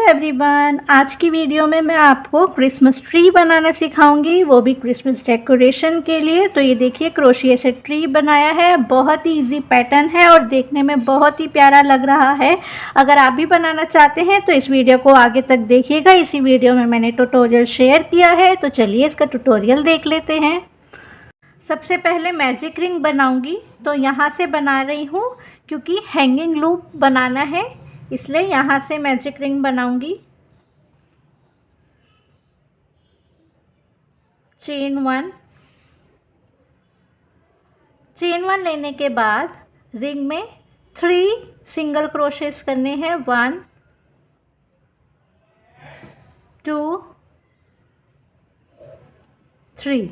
Everyone, आज की video में मैं आपको क्रिसमस ट्री बनाना सिखाऊंगी, वो भी क्रिसमस डेकोरेशन के लिए। तो ये देखिए क्रोशिया से ट्री बनाया है। बहुत ही इजी पैटर्न है और देखने में बहुत ही प्यारा लग रहा है। अगर आप भी बनाना चाहते हैं तो इस वीडियो को आगे तक देखिएगा। इसी वीडियो में मैंने ट्यूटोरियल शेयर किया है, तो चलिए इसका ट्यूटोरियल देख लेते हैं। सबसे पहले मैजिक रिंग बनाऊंगी, तो यहाँ से बना रही हूँ क्योंकि हैंगिंग लूप बनाना है, इसलिए यहाँ से मैजिक रिंग बनाऊंगी। चेन वन लेने के बाद रिंग में 3 सिंगल क्रोशेस करने हैं। 1 2 3।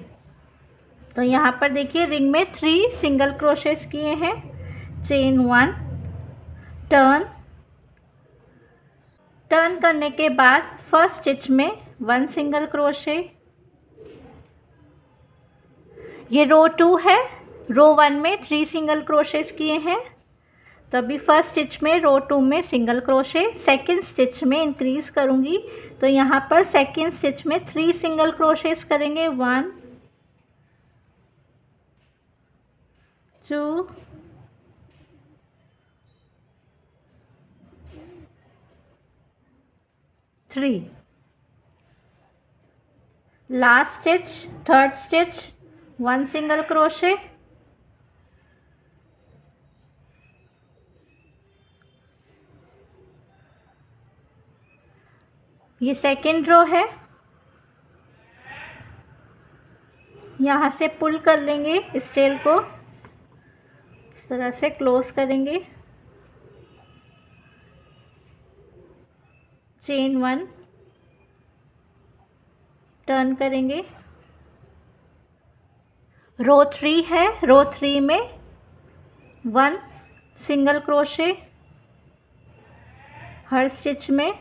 तो यहाँ पर देखिए रिंग में 3 सिंगल क्रोशेस किए हैं। चेन 1, टर्न करने के बाद फर्स्ट स्टिच में 1 सिंगल क्रोशे। ये रो 2 है। रो 1 में 3 सिंगल क्रोशेस किए हैं, तो अभी फर्स्ट स्टिच में रो 2 में सिंगल क्रोशे। सेकंड स्टिच में इंक्रीज करूँगी, तो यहाँ पर सेकंड स्टिच में 3 सिंगल क्रोशेस करेंगे। 1 2 3। Last stitch, third stitch, 1 single crochet. ये सेकेंड रो है, यहाँ से पुल कर लेंगे इस टेल को, इस तरह से क्लोज करेंगे। चेन 1, टर्न करेंगे। रो 3 है। रो 3 में 1 सिंगल क्रोशे हर स्टिच में।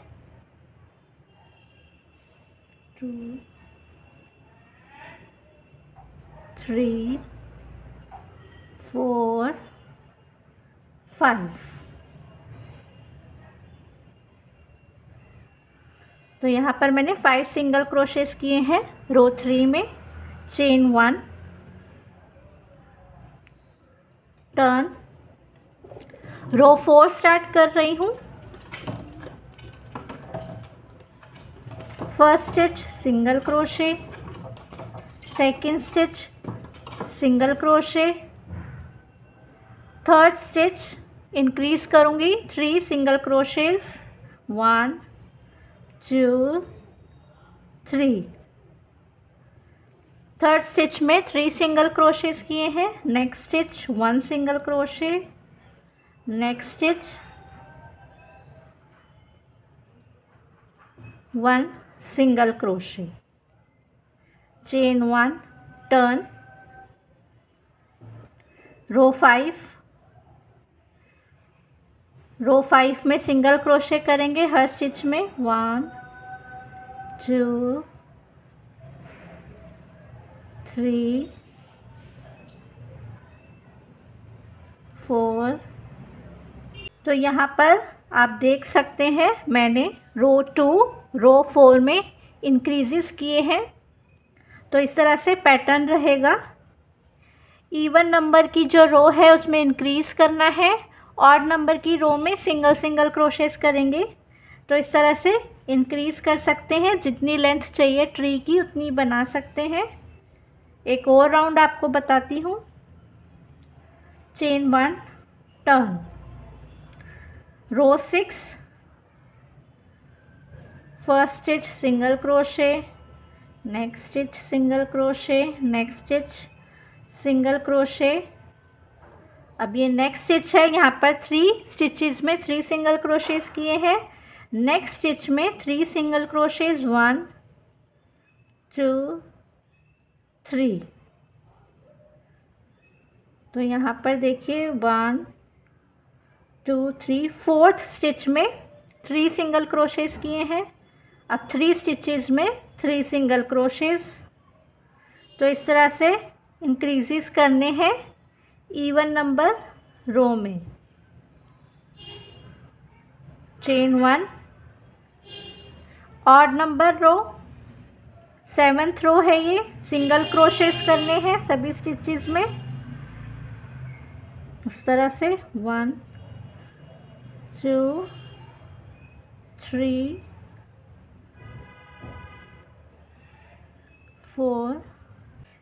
2 3 4 5। तो यहाँ पर मैंने 5 सिंगल क्रोशेस किए हैं रो 3 में। Chain 1, turn. रो 4 स्टार्ट कर रही हूँ। First stitch single crochet, second stitch single crochet, third stitch increase करूँगी 3 सिंगल क्रोशेस। 1 2 3। थर्ड स्टिच में 3 सिंगल क्रोशेस किए हैं। Next stitch 1 single crochet, next stitch 1 single crochet. Chain 1, turn. Row 5 में single crochet करेंगे हर stitch में। 1 2 3 4। तो यहाँ पर आप देख सकते हैं मैंने रो 2 रो 4 में इंक्रीजेस किए हैं। तो इस तरह से पैटर्न रहेगा। इवन नंबर की जो रो है उसमें इंक्रीज करना है, ऑड नंबर की रो में सिंगल सिंगल क्रोशेस करेंगे। तो इस तरह से इंक्रीज कर सकते हैं, जितनी लेंथ चाहिए ट्री की उतनी बना सकते हैं। एक और राउंड आपको बताती हूँ। Chain 1, turn. Row 6, first stitch single crochet, next stitch single crochet, next stitch single crochet. अब ये नेक्स्ट स्टिच है, यहाँ पर 3 स्टिचेस में 3 सिंगल क्रोशेस किए हैं। नेक्स्ट स्टिच में 3 सिंगल क्रोशेस। 1 2 3। तो यहाँ पर देखिए 1 2 3, फोर्थ स्टिच में 3 सिंगल क्रोशेस किए हैं। अब 3 स्टिचेस में 3 सिंगल क्रोशेस। तो इस तरह से इंक्रीजेस करने हैं इवन नंबर रो में। चेन 1, ऑड नंबर रो, 7th रो है ये। सिंगल क्रोशेस करने हैं सभी स्टिचेस में इस तरह से 1 2 3 4।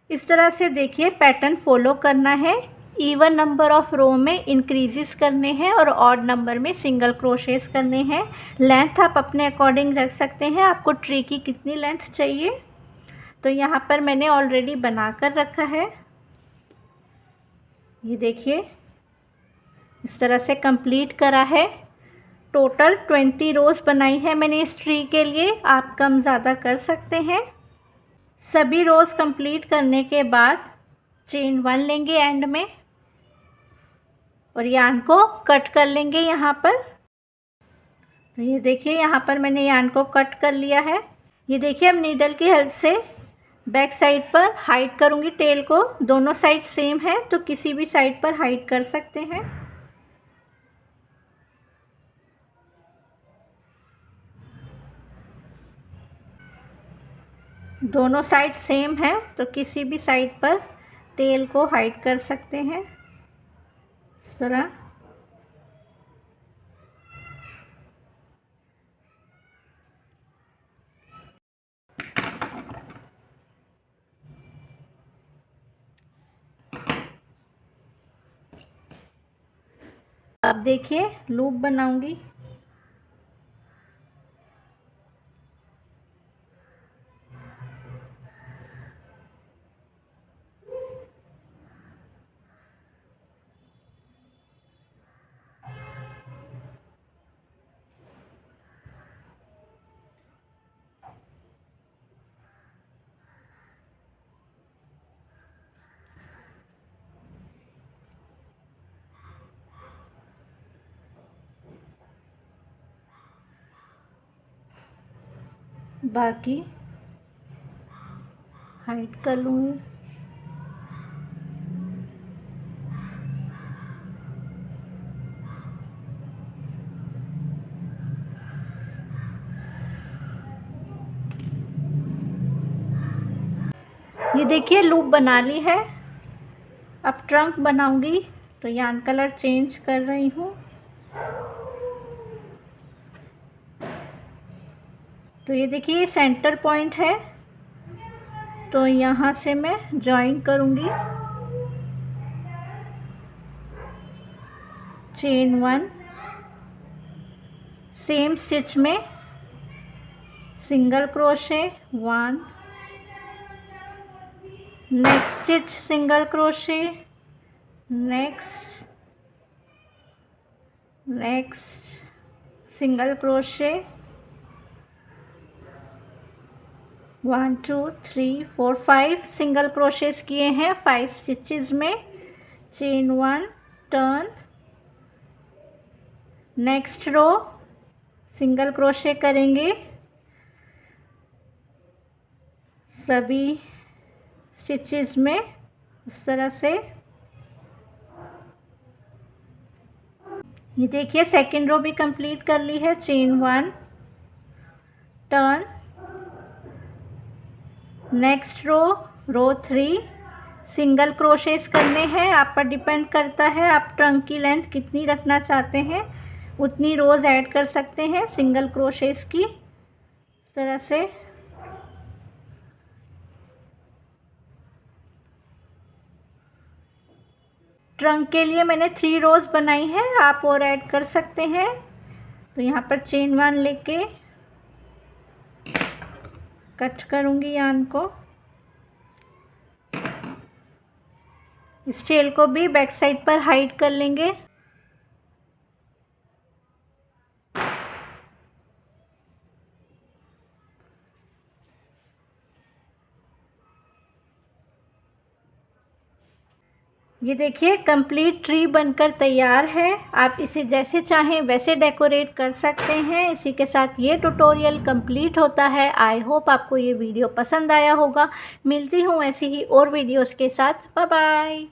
इस तरह से देखिए पैटर्न फॉलो करना है। इवन नंबर ऑफ रो में इंक्रीजेस करने हैं और ऑड नंबर में सिंगल क्रोशेस करने हैं। लेंथ आप अपने अकॉर्डिंग रख सकते हैं, आपको ट्री की कितनी लेंथ चाहिए। तो यहाँ पर मैंने ऑलरेडी बना कर रखा है, ये देखिए इस तरह से कंप्लीट करा है। टोटल 20 रोज़ बनाई है मैंने इस ट्री के लिए, आप कम ज़्यादा कर सकते हैं। सभी रोज़ कंप्लीट करने के बाद चेन 1 लेंगे एंड में और यार्न को कट कर लेंगे यहाँ पर। तो ये देखिए यहाँ पर मैंने यार्न को कट कर लिया है। ये देखिए अब नीडल की हेल्प से बैक साइड पर हाइड करूँगी टेल को। दोनों साइड सेम है तो किसी भी साइड पर हाइड कर सकते हैं। दोनों साइड सेम है तो किसी भी साइड पर टेल को हाइड कर सकते हैं इस तरह। अब देखिए लूप बनाऊंगी। बाकी हाइड कर लूँगी। ये देखिए लूप बना ली है। अब ट्रंक बनाऊंगी तो यार्न कलर चेंज कर रही हूँ। तो ये देखिए ये सेंटर पॉइंट है तो यहाँ से मैं जॉइन करूँगी। चेन 1 सेम स्टिच में single crochet 1, next stitch single crochet, next single crochet 1 2 3 4 5 single crochets किए हैं 5 स्टिचेस में। Chain 1 turn, next row single crochet करेंगे सभी स्टिचेस में इस तरह से। ये देखिए सेकेंड रो भी कंप्लीट कर ली है। Chain 1 turn, next row 3 single crochets करने हैं। आप पर डिपेंड करता है आप ट्रंक की लेंथ कितनी रखना चाहते हैं, उतनी रोज़ ऐड कर सकते हैं सिंगल क्रोशेस की इस तरह से। ट्रंक के लिए मैंने 3 रोज़ बनाई है, आप और ऐड कर सकते हैं। तो यहाँ पर चेन 1 लेके कट करूँगी यार्न को। इस टेल को भी बैक साइड पर हाइड कर लेंगे। ये देखिए कंप्लीट ट्री बनकर तैयार है। आप इसे जैसे चाहें वैसे डेकोरेट कर सकते हैं। इसी के साथ ये ट्यूटोरियल कंप्लीट होता है। आई होप आपको ये वीडियो पसंद आया होगा। मिलती हूँ ऐसी ही और वीडियोस के साथ। Bye bye.